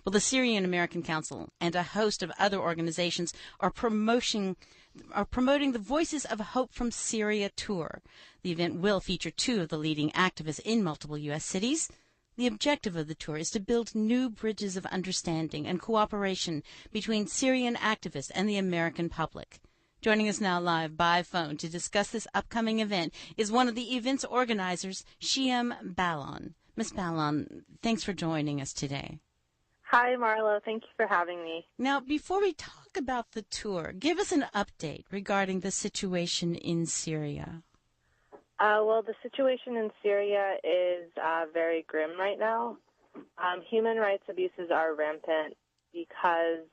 Well, the Syrian American Council and a host of other organizations are promoting the Voices of Hope from Syria tour. The event will feature two of the leading activists in multiple U.S. cities. The objective of the tour is to build new bridges of understanding and cooperation between Syrian activists and the American public. Joining us now live by phone to discuss this upcoming event is one of the event's organizers, Shiyam Galyon. Ms. Galyon, thanks for joining us today. Hi, Marlo. Thank you for having me. Now, before we talk about the tour, give us an update regarding the situation in Syria. Well, the situation in Syria is very grim right now. Human rights abuses are rampant because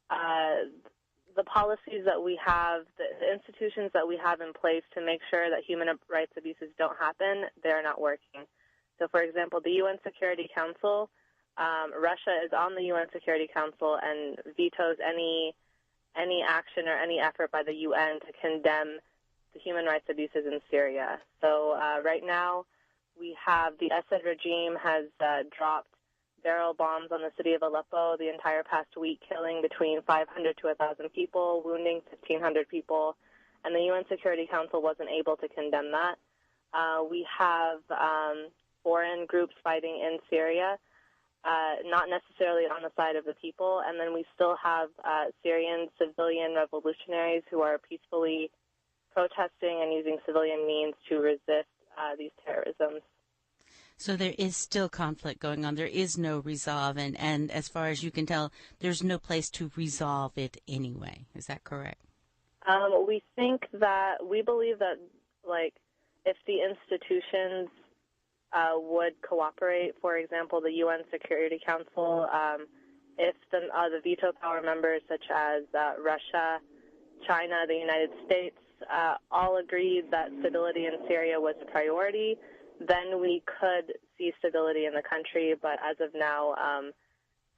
the policies that we have, the institutions that we have in place to make sure that human rights abuses don't happen, they're not working. So, for example, the UN Security Council, Russia is on the UN Security Council and vetoes any action or any effort by the UN to condemn the human rights abuses in Syria. So right now we have the Assad regime has dropped barrel bombs on the city of Aleppo the entire past week, killing between 500 to 1,000 people, wounding 1,500 people, and the UN Security Council wasn't able to condemn that. We have foreign groups fighting in Syria, not necessarily on the side of the people, and then we still have Syrian civilian revolutionaries who are peacefully protesting and using civilian means to resist these terrorisms. So there is still conflict going on. There is no resolve, and as far as you can tell, there's no place to resolve it anyway. Is that correct? We believe that, if the institutions would cooperate, for example, the UN Security Council, if the veto power members such as Russia, China, the United States, all agreed that stability in Syria was a priority, then we could see stability in the country. But as of now,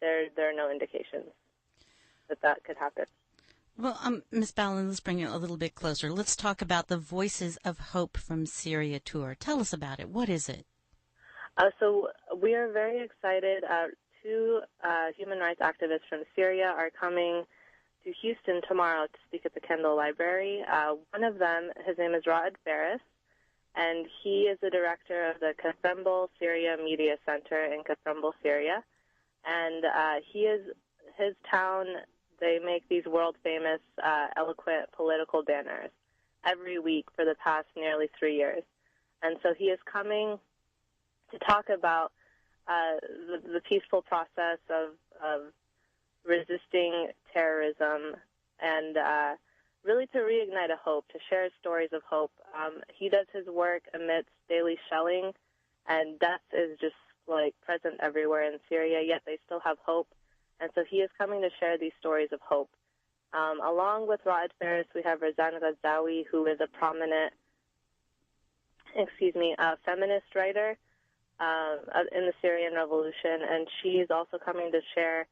there are no indications that could happen. Well, Ms. Galyon, let's bring it a little bit closer. Let's talk about the Voices of Hope from Syria tour. Tell us about it. What is it? So we are very excited. Two human rights activists from Syria are coming to Houston tomorrow to speak at the Kendall Library. One of them, his name is Raed Faris, and he is the director of the Kasembel Syria Media Center in Kasembel, Syria. And his town, they make these world-famous, eloquent political banners every week for the past nearly 3 years. And so he is coming to talk about the peaceful process of resisting terrorism and really to reignite a hope, to share stories of hope. He does his work amidst daily shelling, and death is just present everywhere in Syria, yet they still have hope. And so he is coming to share these stories of hope. Along with Raed Faris, we have Razan Ghazawi, who is a prominent, feminist writer in the Syrian Revolution, and she's also coming to share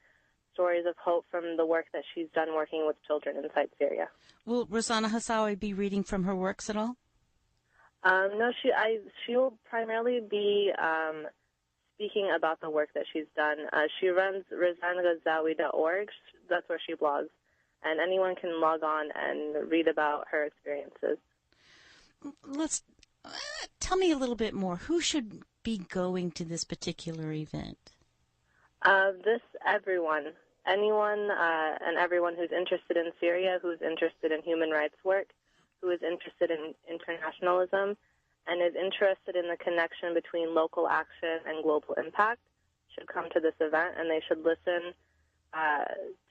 stories of hope from the work that she's done working with children inside Syria. Will Razan Ghazawi be reading from her works at all? No, she will primarily be speaking about the work that she's done. She runs razanghazawi.org. That's where she blogs, and anyone can log on and read about her experiences. Let's tell me a little bit more. Who should be going to this particular event? Anyone and everyone who's interested in Syria, who's interested in human rights work, who is interested in internationalism, and is interested in the connection between local action and global impact should come to this event, and they should listen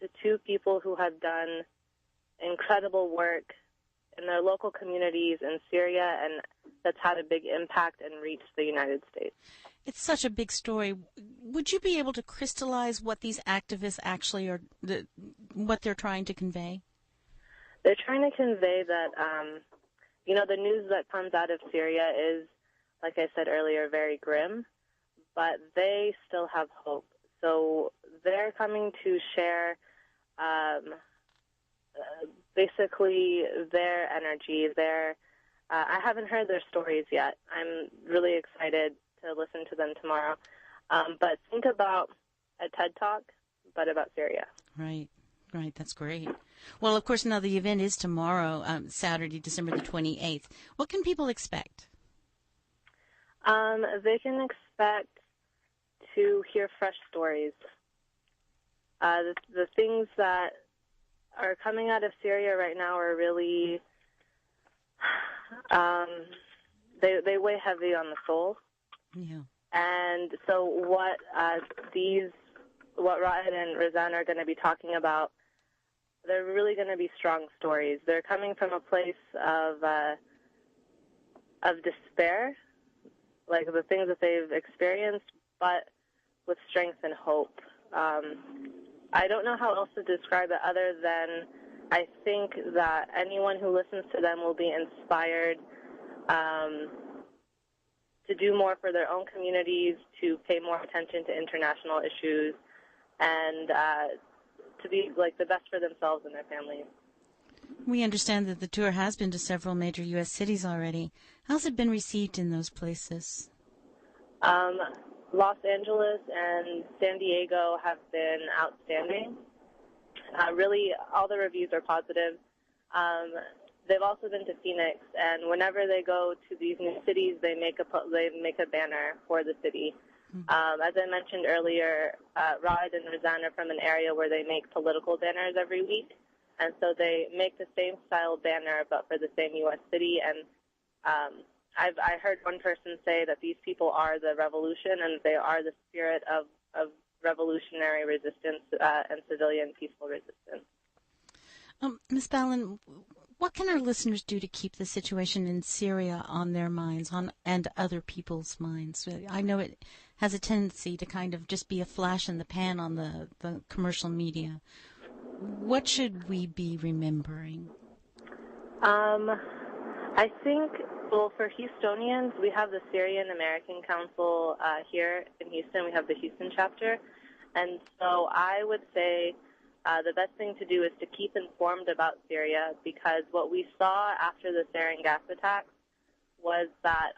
to two people who have done incredible work in their local communities in Syria, and that's had a big impact and reached the United States. It's such a big story. Would you be able to crystallize what these activists actually are, what they're trying to convey? They're trying to convey that, the news that comes out of Syria is, like I said earlier, very grim, but they still have hope. So they're coming to share basically their energy, I haven't heard their stories yet. I'm really excited to listen to them tomorrow. But think about a TED Talk, but about Syria. Right. Right, that's great. Well, of course, now the event is tomorrow, Saturday, December the 28th. What can people expect? They can expect to hear fresh stories. The things that are coming out of Syria right now are really, they weigh heavy on the soul. Yeah. And so what Raed and Razan are going to be talking about, they're really going to be strong stories. They're coming from a place of despair, like the things that they've experienced, but with strength and hope. I don't know how else to describe it other than I think that anyone who listens to them will be inspired to do more for their own communities, to pay more attention to international issues, and to be like the best for themselves and their families. We understand that the tour has been to several major U.S. cities already. How's it been received in those places? Los Angeles and San Diego have been outstanding. Really, all the reviews are positive. They've also been to Phoenix, and whenever they go to these new cities, they make a banner for the city. As I mentioned earlier, Raed and Razan are from an area where they make political banners every week, and so they make the same style banner but for the same U.S. city. And I heard one person say that these people are the revolution, and they are the spirit of revolutionary resistance and civilian peaceful resistance. Ms. Ballin, what can our listeners do to keep the situation in Syria on their minds and other people's minds? I know it has a tendency to kind of just be a flash in the pan on the commercial media. What should we be remembering? I think, well, for Houstonians, we have the Syrian American Council here in Houston. We have the Houston chapter. And so I would say the best thing to do is to keep informed about Syria, because what we saw after the sarin gas attacks was that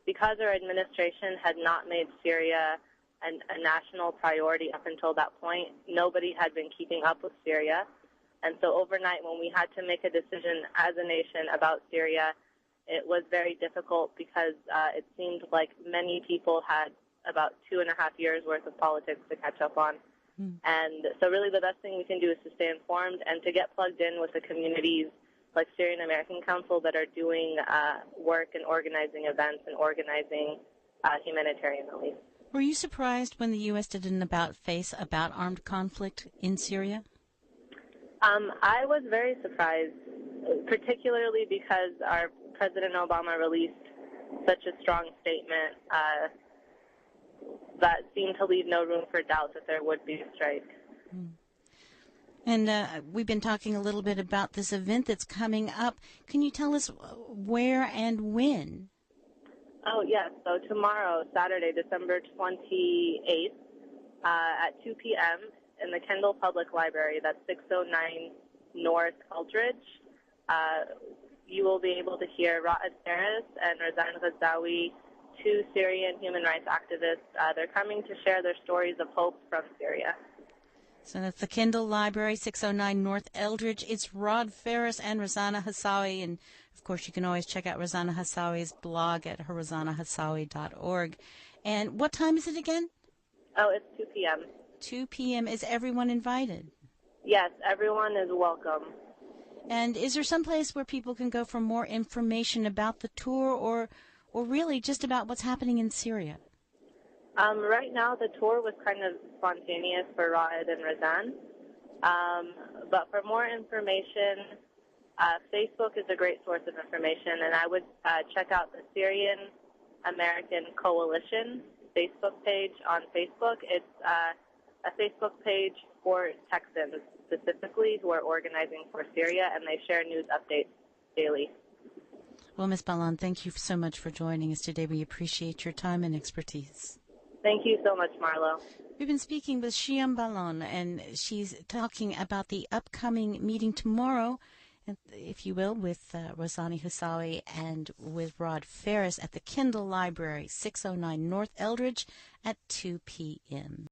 because our administration had not made Syria a national priority up until that point, nobody had been keeping up with Syria. And so overnight, when we had to make a decision as a nation about Syria, it was very difficult because it seemed like many people had about 2.5 years worth of politics to catch up on. And so really the best thing we can do is to stay informed and to get plugged in with the communities like Syrian American Council that are doing work and organizing events and organizing humanitarian relief. Were you surprised when the U.S. did an about-face about armed conflict in Syria? I was very surprised, particularly because our President Obama released such a strong statement that seemed to leave no room for doubt that there would be a strike. And we've been talking a little bit about this event that's coming up. Can you tell us where and when? Oh, yes. So tomorrow, Saturday, December 28th, at 2 p.m. in the Kendall Public Library, that's 609 North Eldridge, you will be able to hear Raed Fares and Razan Ghazawi, two Syrian human rights activists. They're coming to share their stories of hope from Syria. So that's the Kendall Library, 609 North Eldridge. It's Raed Fares and Razana Hassawi. And, of course, you can always check out Razana Hassawi's blog at razanahassawi.org. And what time is it again? Oh, it's 2 p.m. 2 p.m. Is everyone invited? Yes, everyone is welcome. And is there some place where people can go for more information about the tour or really just about what's happening in Syria? Right now, the tour was kind of spontaneous for Raed and Razan. But for more information, Facebook is a great source of information, and I would check out the Syrian American Coalition Facebook page on Facebook. It's a Facebook page for Texans specifically who are organizing for Syria, and they share news updates daily. Well, Ms. Ballin, thank you so much for joining us today. We appreciate your time and expertise. Thank you so much, Marlo. We've been speaking with Shiyam Ballon, and she's talking about the upcoming meeting tomorrow, if you will, with Razana Hassawi and with Raed Fares at the Kendall Library, 609 North Eldridge at 2 p.m.